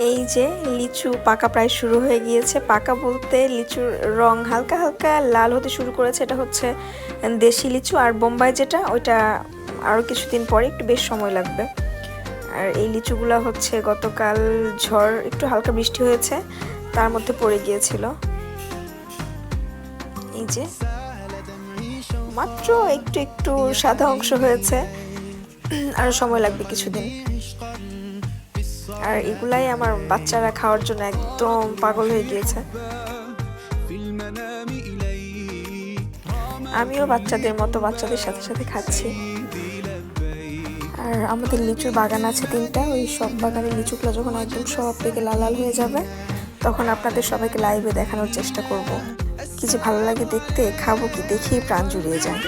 এই যে লিচু পাকা প্রায় শুরু হয়ে গিয়েছে। পাকা বলতে লিচুর রং হালকা হালকা লাল হতে শুরু করেছে। এটা হচ্ছে দেশি লিচু, আর বোম্বাই যেটা ওইটা আরও কিছুদিন পরে, একটু বেশ সময় লাগবে। আর এই লিচুগুলা হচ্ছে গতকাল ঝড়, একটু হালকা বৃষ্টি হয়েছে, তার মধ্যে পড়ে গিয়েছিল। এই যে মাত্র একটু একটু সাদা অংশ হয়েছে, আরও সময় লাগবে কিছুদিন। আর এগুলাই আমার বাচ্চারা খাওয়ার জন্য একদম পাগল হয়ে গিয়েছে। আমিও বাচ্চাদের মতো বাচ্চাদের সাথে সাথে খাচ্ছি। আর আমাদের লিচুর বাগান আছে 3টা। ওই সব বাগানের লিচুগুলো যখন একদম সব পেকে লাল লাল হয়ে যাবে, তখন আপনাদের সবাইকে লাইভে দেখানোর চেষ্টা করব। কি যে ভালো লাগে দেখতে, খাবো কি দেখেই প্রাণ জুড়িয়ে যায়।